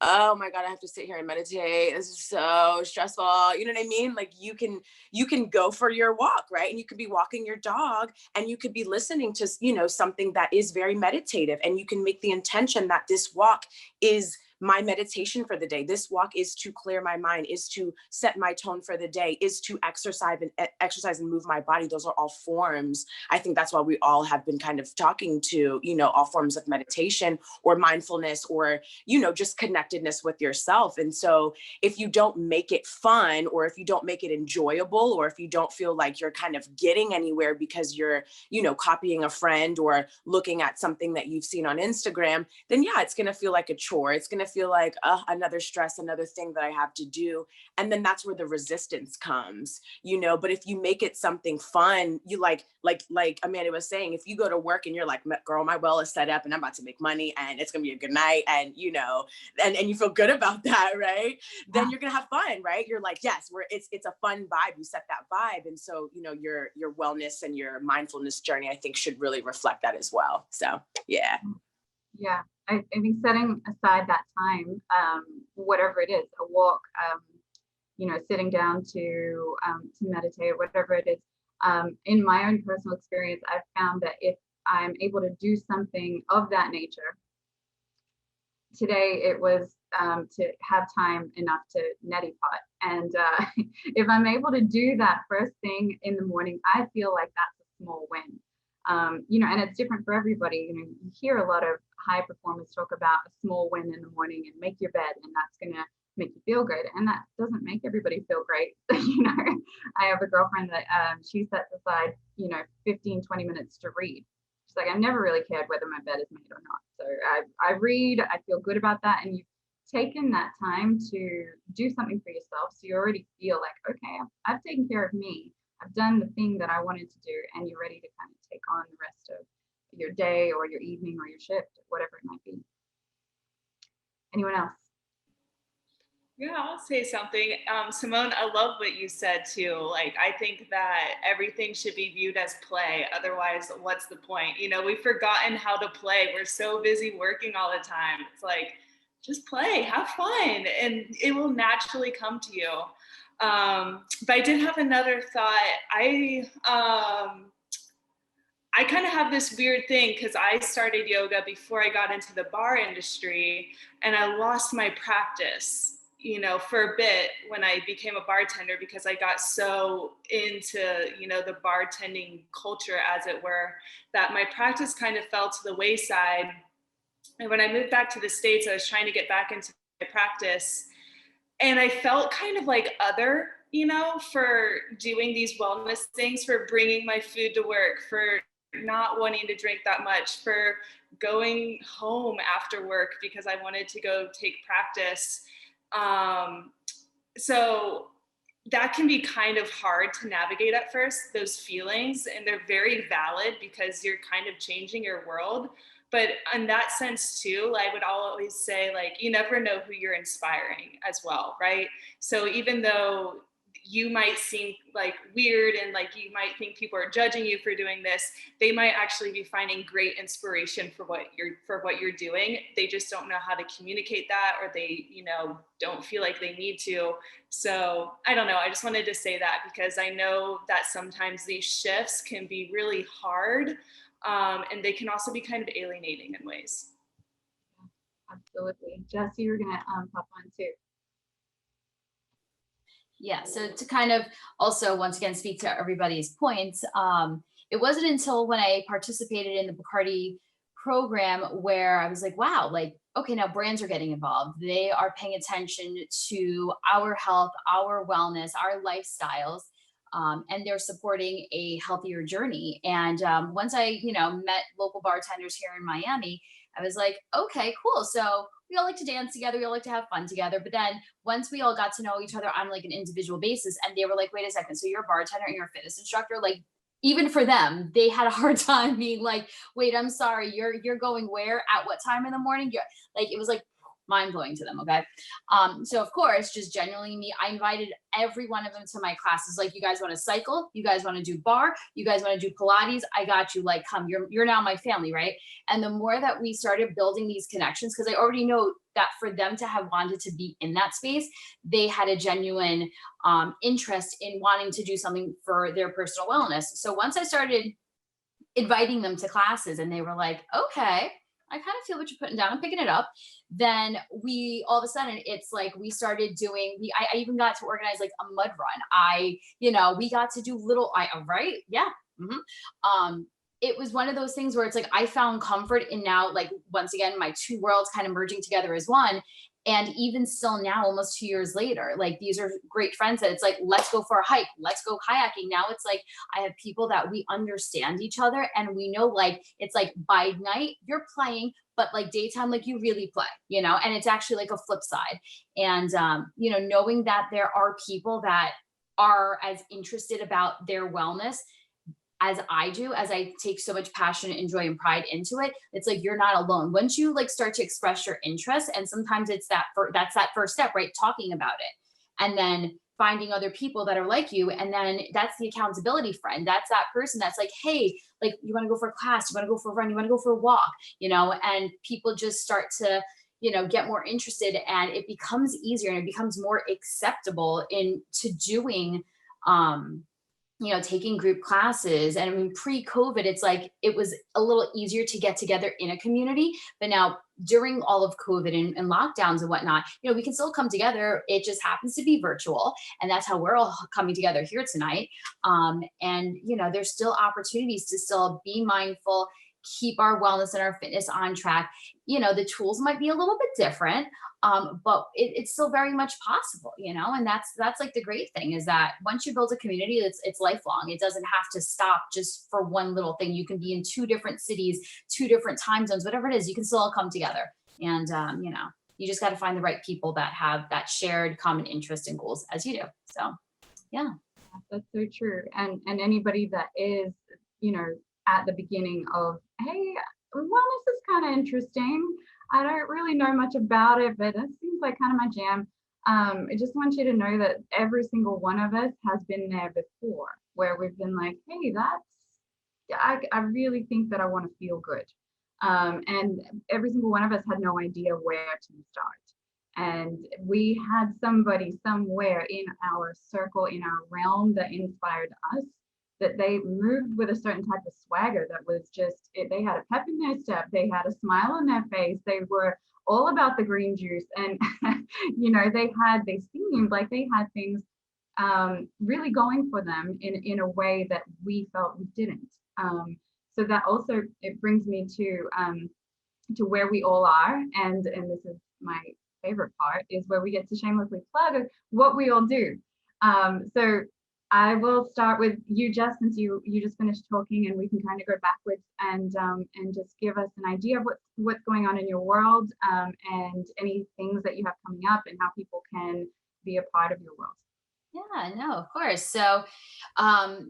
oh my God, I have to sit here and meditate. This is so stressful. You know what I mean? Like you can go for your walk, right? And you could be walking your dog and you could be listening to, something that is very meditative, and you can make the intention that this walk is my meditation for the day. This walk is to clear my mind, is to set my tone for the day, is to exercise and move my body. Those are all forms. I think that's why we all have been kind of talking to, all forms of meditation or mindfulness or, just connectedness with yourself. And so if you don't make it fun, or if you don't make it enjoyable, or if you don't feel like you're kind of getting anywhere because you're, copying a friend or looking at something that you've seen on Instagram, then yeah, it's going to feel like a chore. It's going to feel like another stress, another thing that I have to do. And then that's where the resistance comes, but if you make it something fun, you like Amanda was saying, if you go to work and you're like, girl, my well is set up and I'm about to make money and it's going to be a good night. And, and you feel good about that, right? Then you're going to have fun, right? You're like, yes, it's a fun vibe. You set that vibe. And so, your wellness and your mindfulness journey, I think should really reflect that as well. So, yeah. Yeah. I think setting aside that time, whatever it is, a walk, sitting down to meditate, whatever it is. In my own personal experience, I've found that if I'm able to do something of that nature, today it was to have time enough to neti pot. And if I'm able to do that first thing in the morning, I feel like that's a small win. You know, and it's different for everybody. You know, you hear a lot of high performers talk about a small win in the morning and make your bed, and that's going to make you feel good. And that doesn't make everybody feel great. You know, I have a girlfriend that she sets aside, you know, 15, 20 minutes to read. She's like, I never really cared whether my bed is made or not. So I read, I feel good about that. And you've taken that time to do something for yourself. So you already feel like, okay, I've taken care of me. I've done the thing that I wanted to do, and you're ready to kind of take on the rest of your day or your evening or your shift, whatever it might be. Anyone else? Yeah, I'll say something. Simone, I love what you said too. Like, I think that everything should be viewed as play. Otherwise, what's the point? You know, we've forgotten how to play. We're so busy working all the time. It's like, just play, have fun, and it will naturally come to you. But I did have another thought. I kind of have this weird thing because I started yoga before I got into the bar industry, and I lost my practice, you know, for a bit when I became a bartender, because I got so into, you know, the bartending culture, as it were, that my practice kind of fell to the wayside. And when I moved back to the States, I was trying to get back into my practice, and I felt kind of like other, you know, for doing these wellness things, for bringing my food to work, for not wanting to drink that much, for going home after work because I wanted to go take practice. So that can be kind of hard to navigate at first, those feelings, and they're very valid because you're kind of changing your world. But in that sense too, I would always say, like, you never know who you're inspiring as well, right? So even though you might seem like weird and like you might think people are judging you for doing this, they might actually be finding great inspiration for what you're doing. They just don't know how to communicate that, or they, you know, don't feel like they need to. So I don't know, I just wanted to say that because I know that sometimes these shifts can be really hard, and they can also be kind of alienating in ways. Absolutely. Jess, you were gonna pop on too. Yeah, so to kind of also once again speak to everybody's points, it wasn't until when I participated in the Bacardi program where I was like, wow, like, okay, now brands are getting involved. They are paying attention to our health, our wellness, our lifestyles, and they're supporting a healthier journey. And once I, you know, met local bartenders here in Miami, I was like, okay, cool. So we all like to dance together. We all like to have fun together. But then once we all got to know each other on like an individual basis, and they were like, wait a second, so you're a bartender and you're a fitness instructor? Like, even for them, they had a hard time being like, wait, I'm sorry, you're going where, at what time in the morning? You're like, it was like mind blowing to them. Okay. So of course, just genuinely me, I invited every one of them to my classes. Like, you guys want to cycle? You guys want to do bar? You guys want to do Pilates? I got you. Like, come, you're now my family. Right. And the more that we started building these connections, because I already know that for them to have wanted to be in that space, they had a genuine interest in wanting to do something for their personal wellness. So once I started inviting them to classes and they were like, okay, I kind of feel what you're putting down, I'm picking it up. Then we, all of a sudden, it's like we started doing, I even got to organize like a mud run. We got to do little, right? Yeah. Mm-hmm. It was one of those things where it's like, I found comfort in now, like, once again, my two worlds kind of merging together as one. And even still now, almost 2 years later, like, these are great friends that it's like, let's go for a hike, let's go kayaking. Now it's like, I have people that we understand each other, and we know, like, it's like by night you're playing, but like daytime, like, you really play, and it's actually like a flip side. And, knowing that there are people that are as interested about their wellness as I do, as I take so much passion and joy and pride into it, it's like, you're not alone. Once you like start to express your interest, and sometimes it's that's that first step, right? Talking about it, and then finding other people that are like you. And then that's the accountability friend. That's that person that's like, hey, like, you want to go for a class? You want to go for a run? You want to go for a walk? And people just start to, get more interested, and it becomes easier and it becomes more acceptable into doing, taking group classes. And I mean, pre-COVID, it's like, it was a little easier to get together in a community. But now during all of COVID and lockdowns and whatnot, we can still come together. It just happens to be virtual. And that's how we're all coming together here tonight. And, there's still opportunities to still be mindful, keep our wellness and our fitness on track. The tools might be a little bit different, but it's still very much possible, and that's like the great thing is that once you build a community, it's lifelong. It doesn't have to stop just for one little thing. You can be in 2 different cities, 2 different time zones, whatever it is, you can still all come together. And, you just got to find the right people that have that shared common interest and goals as you do. So, yeah. That's so true. And anybody that is, at the beginning of, hey, wellness is kind of interesting. I don't really know much about it, but it seems like kind of my jam. I just want you to know that every single one of us has been there before, where we've been like, hey, I really think that I want to feel good. And every single one of us had no idea where to start. And we had somebody somewhere in our circle, in our realm that inspired us, that they moved with a certain type of swagger that was just, they had a pep in their step, they had a smile on their face, they were all about the green juice. And, they seemed like they had things really going for them in a way that we felt we didn't. So that also, it brings me to where we all are. And this is my favorite part, is where we get to shamelessly plug what we all do. So I will start with you, Jess, since you just finished talking, and we can kind of go backwards and just give us an idea of what's going on in your world, and any things that you have coming up and how people can be a part of your world. Yeah, no, of course. So,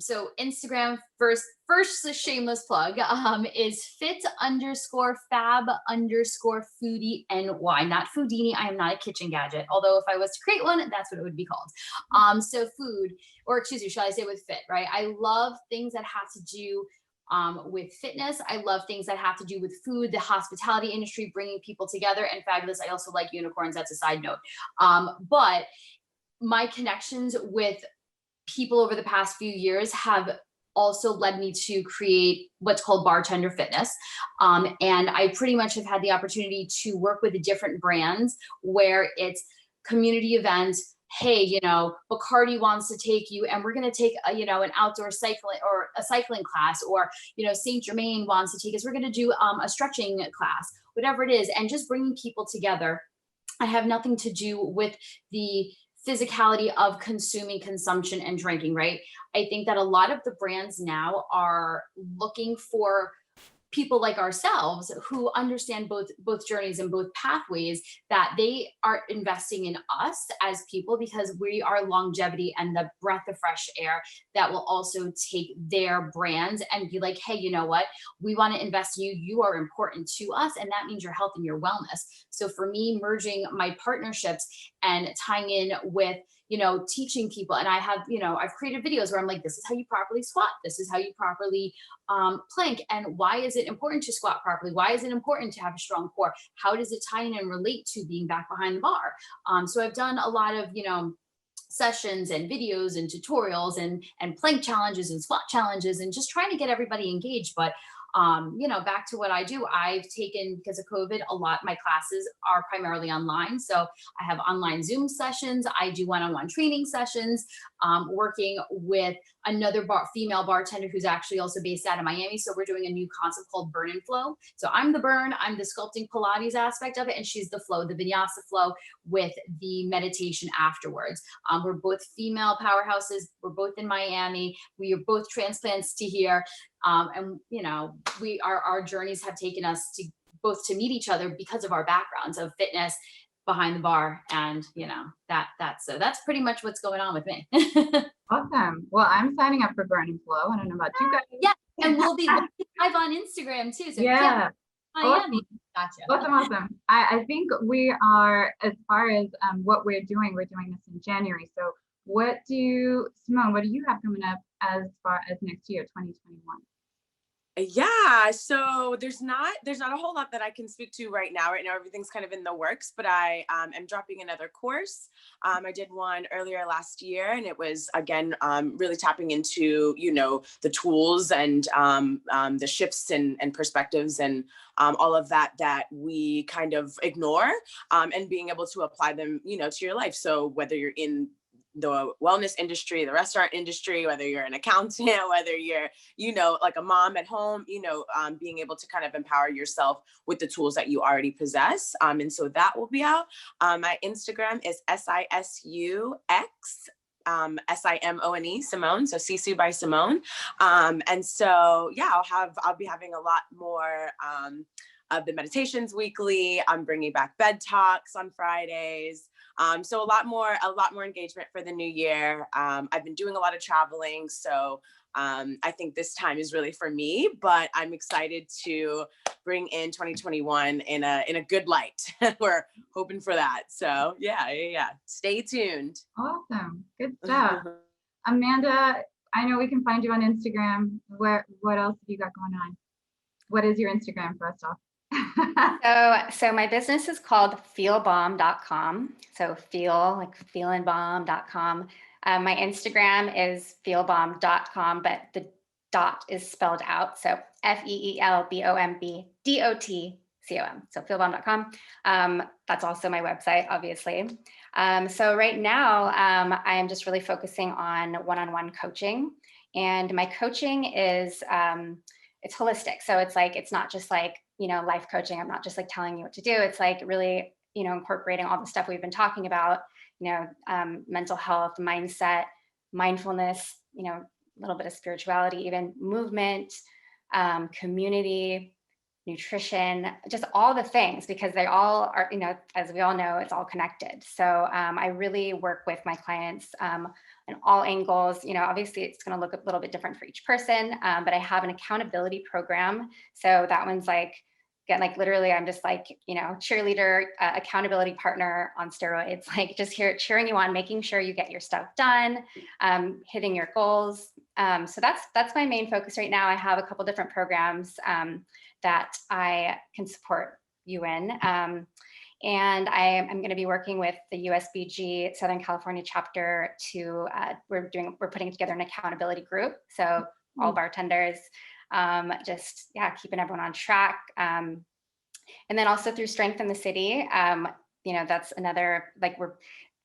so Instagram first the shameless plug, is fit_fab_foodie NY, not Foodini. I am not a kitchen gadget. Although if I was to create one, that's what it would be called. So food, or excuse me, shall I say with fit, right? I love things that have to do with fitness. I love things that have to do with food, the hospitality industry, bringing people together, and fabulous. I also like unicorns. That's a side note. But my connections with people over the past few years have also led me to create what's called Bartender Fitness. And I pretty much have had the opportunity to work with the different brands where it's community events. Hey, Bacardi wants to take you, and we're going to take an outdoor cycling or a cycling class, or, Saint Germain wants to take us. We're going to do a stretching class, whatever it is. And just bringing people together. I have nothing to do with the physicality of consumption and drinking, right? I think that a lot of the brands now are looking for people like ourselves who understand both journeys and both pathways, that they are investing in us as people because we are longevity and the breath of fresh air that will also take their brands and be like, hey, you know what? We want to invest in you. You are important to us. And that means your health and your wellness. So for me, merging my partnerships and tying in with, teaching people. And I have, I've created videos where I'm like, this is how you properly squat. This is how you properly plank. And why is it important to squat properly? Why is it important to have a strong core? How does it tie in and relate to being back behind the bar? So I've done a lot of, sessions and videos and tutorials and plank challenges and squat challenges and just trying to get everybody engaged. But back to what I do, I've taken, because of COVID, a lot, my classes are primarily online. So I have online Zoom sessions. I do one-on-one training sessions, working with another female bartender who's actually also based out of Miami. So we're doing a new concept called Burn and Flow. So I'm the burn, I'm the sculpting Pilates aspect of it, and she's the flow, the vinyasa flow with the meditation afterwards. We're both female powerhouses. We're both in Miami. We are both transplants to here. And our journeys have taken us to both to meet each other because of our backgrounds of fitness, behind the bar, and that's pretty much what's going on with me. Awesome. Well, I'm signing up for Burn and Flow. I don't know about you guys. Yeah, and we'll be live on Instagram too. So yeah. Miami. Awesome. Awesome. I think we are, as far as what we're doing this in January. So Simone, what do you have coming up as far as next year, 2021? Yeah, so there's not a whole lot that I can speak to right now. Right now, everything's kind of in the works, but I am dropping another course. I did one earlier last year, and it was again really tapping into the tools and the shifts and perspectives and all of that we kind of ignore, and being able to apply them to your life. So whether you're in the wellness industry, the restaurant industry, whether you're an accountant, whether you're, like a mom at home, being able to kind of empower yourself with the tools that you already possess. And so that will be out. My Instagram is SISUX. SIMONE, Simone, so Sisu by Simone. And so, yeah, I'll be having a lot more of the meditations weekly. I'm bringing back bed talks on Fridays. So a lot more engagement for the new year. I've been doing a lot of traveling, so I think this time is really for me, but I'm excited to bring in 2021 in a good light. We're hoping for that. So yeah. Stay tuned. Awesome. Good stuff. Amanda, I know we can find you on Instagram. What else have you got going on? What is your Instagram, first off? So my business is called feelbomb.com. So feelinbomb.com. My Instagram is feelbomb.com, but the dot is spelled out. So FEELBOMBDOTCOM. So feelbomb.com. That's also my website, obviously. So right now, I am just really focusing on one-on-one coaching. And my coaching is, it's holistic. So it's not just like, life coaching. I'm not just like telling you what to do. It's like really, incorporating all the stuff we've been talking about, mental health, mindset, mindfulness, a little bit of spirituality, even movement, community, nutrition, just all the things, because they all are, as we all know, it's all connected. So I really work with my clients in all angles. Obviously it's going to look a little bit different for each person, but I have an accountability program. So that one's literally I'm just cheerleader, accountability partner on steroids, just here cheering you on, making sure you get your stuff done, hitting your goals. So that's my main focus right now. I have a couple different programs that I can support you in. And I'm going to be working with the USBG Southern California chapter we're putting together an accountability group. So all bartenders, keeping everyone on track. And then also through Strength in the City, that's another,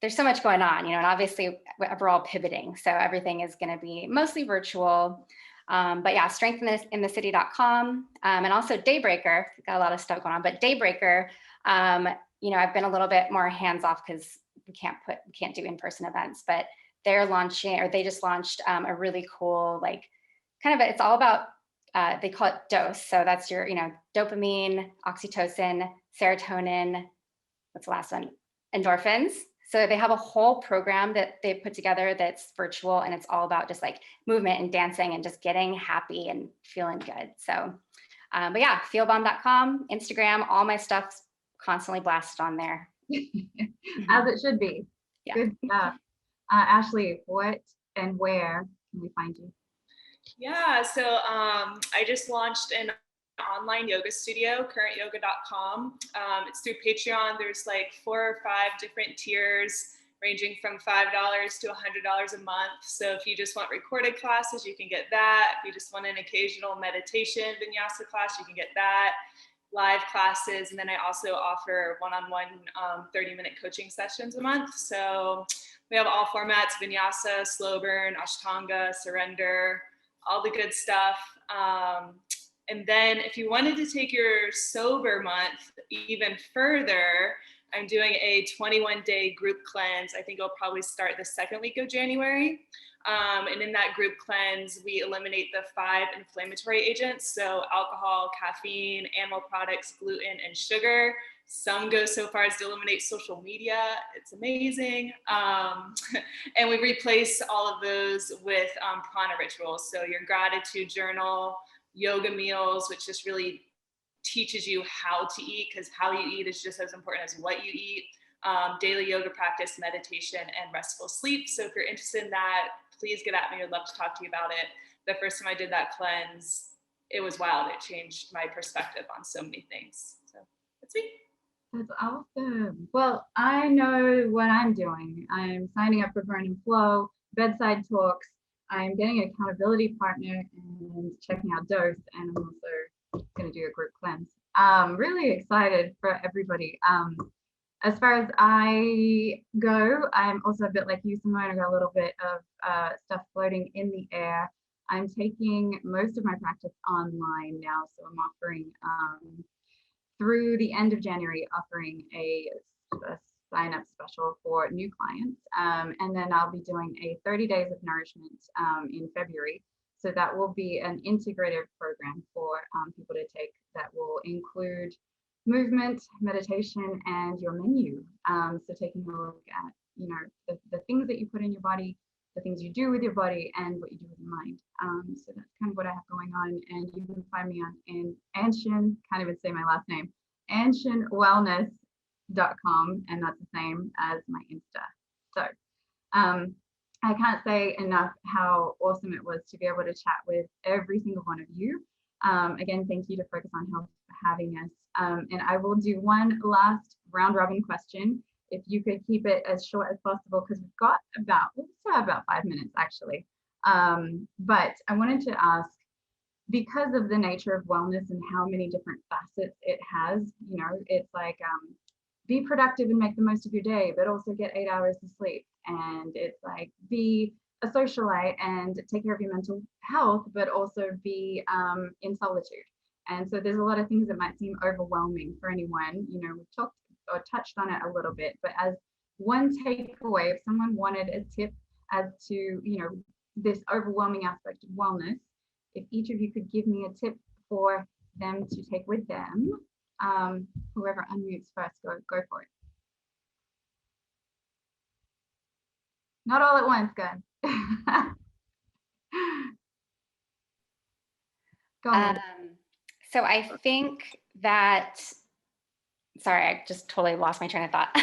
there's so much going on, and obviously we're all pivoting. So everything is going to be mostly virtual. But yeah, strengthinthecity.com, and also Daybreaker, got a lot of stuff going on, but Daybreaker, I've been a little bit more hands-off because we can't do in-person events, but they just launched a really cool, it's all about, they call it dose. So that's your, dopamine, oxytocin, serotonin, what's the last one? Endorphins. So they have a whole program that they put together that's virtual, and it's all about just movement and dancing and just getting happy and feeling good. So, but yeah, feelbomb.com, Instagram, all my stuff's constantly blasted on there. As it should be. Yeah. Good stuff. Ashley, what and where can we find you? Yeah, so I just launched an online yoga studio, currentyoga.com. It's through Patreon. There's 4 or 5 different tiers ranging from $5 to $100 a month. So if you just want recorded classes, you can get that. If you just want an occasional meditation vinyasa class, you can get that. Live classes. And then I also offer one-on-one 30-minute coaching sessions a month. So we have all formats: vinyasa, slow burn, ashtanga, surrender, all the good stuff. And then if you wanted to take your sober month even further, I'm doing a 21-day group cleanse. I think it'll probably start the second week of January. And in that group cleanse, we eliminate the 5 inflammatory agents. So alcohol, caffeine, animal products, gluten, and sugar. Some go so far as to eliminate social media. It's amazing. And we replace all of those with prana rituals. So your gratitude journal, yoga meals, which just really teaches you how to eat, because how you eat is just as important as what you eat. Daily yoga practice, meditation, and restful sleep. So if you're interested in that, please get at me. I'd love to talk to you about it. The first time I did that cleanse, it was wild. It changed my perspective on so many things. So that's me. That's awesome. Well, I know what I'm doing. I'm signing up for Burn and Flow, bedside talks. I'm getting an accountability partner and checking out dose. And I'm also going to do a group cleanse. Really excited for everybody. As far as I go, I'm also a bit like you, Simone. I got a little bit of stuff floating in the air. I'm taking most of my practice online now. So I'm offering through the end of January, offering a sign up special for new clients. And then I'll be doing a 30 days of nourishment in February. So that will be an integrative program for people to take that will include movement, meditation, and your menu. So taking a look at, you know, the things that you put in your body, the things you do with your body, and what you do with your mind. So that's kind of what I have going on. And you can find me on Anshin, can't even say my last name, AnshinWellness.com, and that's the same as my Insta. So I can't say enough how awesome it was to be able to chat with every single one of you. Again, thank you to Focus on Health for having us. And I will do one last round robin question. If you could keep it as short as possible, because we've got about 5 minutes actually. But I wanted to ask, because of the nature of wellness and how many different facets it has, you know, it's like be productive and make the most of your day, but also get 8 hours of sleep. And it's like be a socialite and take care of your mental health, but also be in solitude. And so there's a lot of things that might seem overwhelming for anyone. You know, we've talked or touched on it a little bit, but as one takeaway, if someone wanted a tip as to, you know, this overwhelming aspect of wellness, if each of you could give me a tip for them to take with them, whoever unmutes first, go for it. Not all at once, good. Go on. So I think that, sorry, I just totally lost my train of thought.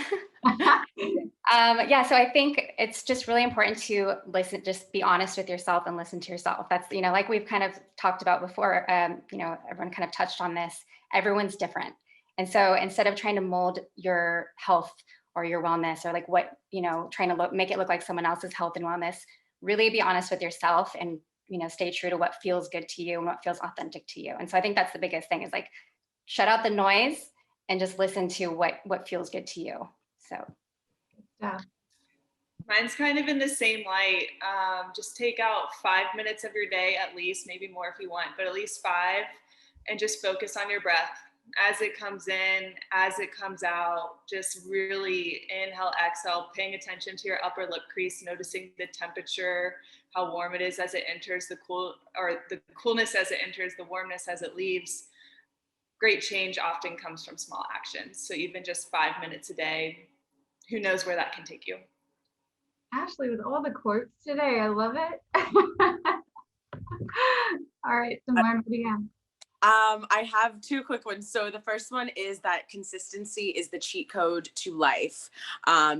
Yeah, so I think it's just really important to listen, just be honest with yourself and listen to yourself. That's, you know, like we've kind of talked about before, you know, everyone kind of touched on this, everyone's different. And so instead of trying to mold your health or your wellness or like what, you know, trying to make it look like someone else's health and wellness, really be honest with yourself and, you know, stay true to what feels good to you and what feels authentic to you. And so I think that's the biggest thing is like, shut out the noise and just listen to what feels good to you. So. Yeah. Mine's kind of in the same light. Just take out 5 minutes of your day at least, maybe more if you want, but at least 5, and just focus on your breath as it comes in, as it comes out. Just really inhale, exhale, paying attention to your upper lip crease, noticing the temperature, how warm it is as it enters, the coolness as it enters, the warmness as it leaves. Great change often comes from small actions. So even just 5 minutes a day, who knows where that can take you. Ashley, with all the quotes today, I love it. All right, Simone, what do you have? I have 2 quick ones. So the first one is that consistency is the cheat code to life.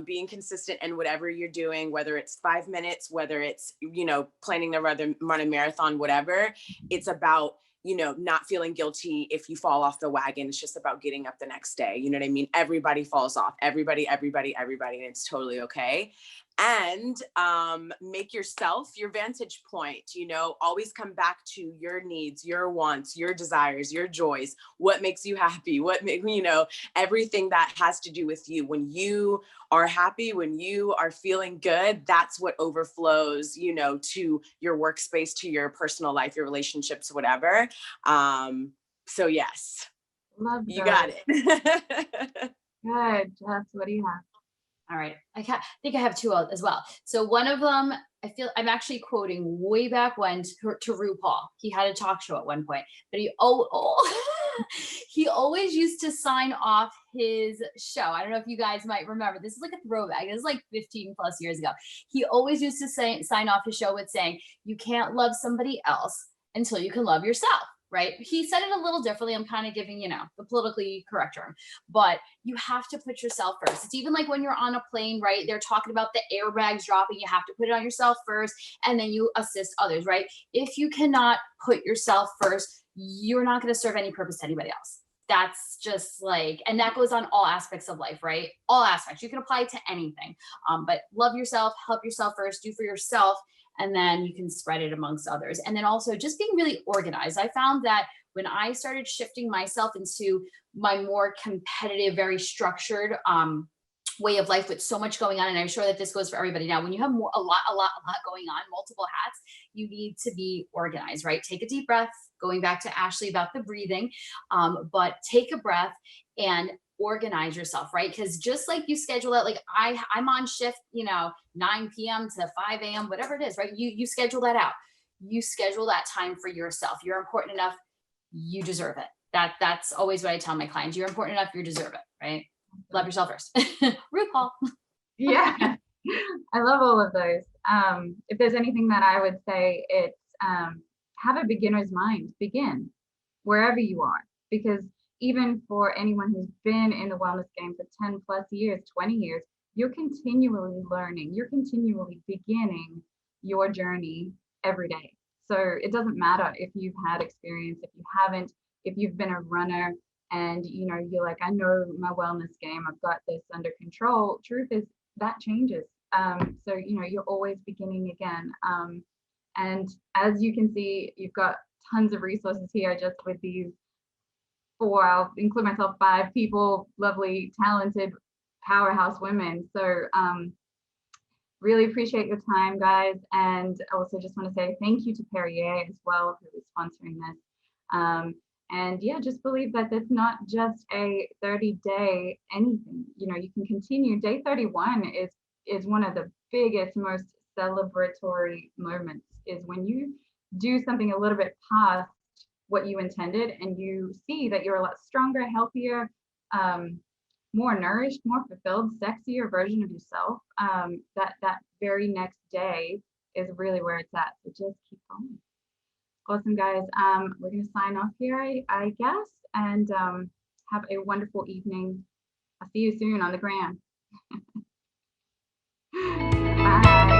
Being consistent in whatever you're doing, whether it's 5 minutes, whether it's, you know, planning to run a marathon, whatever, it's about, you know, not feeling guilty if you fall off the wagon. It's just about getting up the next day. You know what I mean? Everybody falls off, everybody, and it's totally okay. And make yourself your vantage point, you know, always come back to your needs, your wants, your desires, your joys, what makes you happy, you know, everything that has to do with you. When you are happy, when you are feeling good, that's what overflows, you know, to your workspace, to your personal life, your relationships, whatever. So yes, Love you got it. Good. Jess, what do you have? All right. I think I have 2 as well. So one of them, I feel I'm actually quoting way back when to RuPaul. He had a talk show at one point, but he always used to sign off his show. I don't know if you guys might remember. This is like a throwback. This is like 15 plus years ago. He always used to sign off his show with saying, "You can't love somebody else until you can love yourself." right? He said it a little differently. I'm kind of giving, the politically correct term, but you have to put yourself first. It's even like when you're on a plane, right? They're talking about the airbags dropping. You have to put it on yourself first, and then you assist others, right? If you cannot put yourself first, you're not going to serve any purpose to anybody else. That's just like, and that goes on all aspects of life, right? All aspects. You can apply it to anything, but love yourself, help yourself first, do for yourself, and then you can spread it amongst others. And then also just being really organized. I found that when I started shifting myself into my more competitive, very structured way of life with so much going on, and I'm sure that this goes for everybody now, when you have a lot going on, multiple hats, you need to be organized, right? Take a deep breath, going back to Ashley about the breathing, but take a breath and organize yourself, right? Because just like you schedule it, like I'm on shift, 9 p.m. to 5 a.m., whatever it is, right? You schedule that out. You schedule that time for yourself. You're important enough. You deserve it. That's always what I tell my clients. You're important enough. You deserve it, right? Love yourself first. RuPaul. Yeah, I love all of those. If there's anything that I would say, it's have a beginner's mind. Begin wherever you are, because even for anyone who's been in the wellness game for 10 plus years, 20 years, you're continually learning. You're continually beginning your journey every day. So it doesn't matter if you've had experience, if you haven't, if you've been a runner and you're like, I know my wellness game, I've got this under control. Truth is that changes. So you're always beginning again. And as you can see, you've got tons of resources here just with these 4, I'll include myself, 5 people, lovely, talented, powerhouse women. So really appreciate your time, guys. And I also just want to say thank you to Perrier as well, who is sponsoring this. And yeah, just believe that it's not just a 30-day anything. You can continue. Day 31 is one of the biggest, most celebratory moments, is when you do something a little bit past what you intended and you see that you're a lot stronger, healthier, more nourished, more fulfilled, sexier version of yourself. That very next day is really where it's at. So just keep going. Awesome, guys. We're going to sign off here, I guess, and have a wonderful evening. I'll see you soon on the gram. Bye.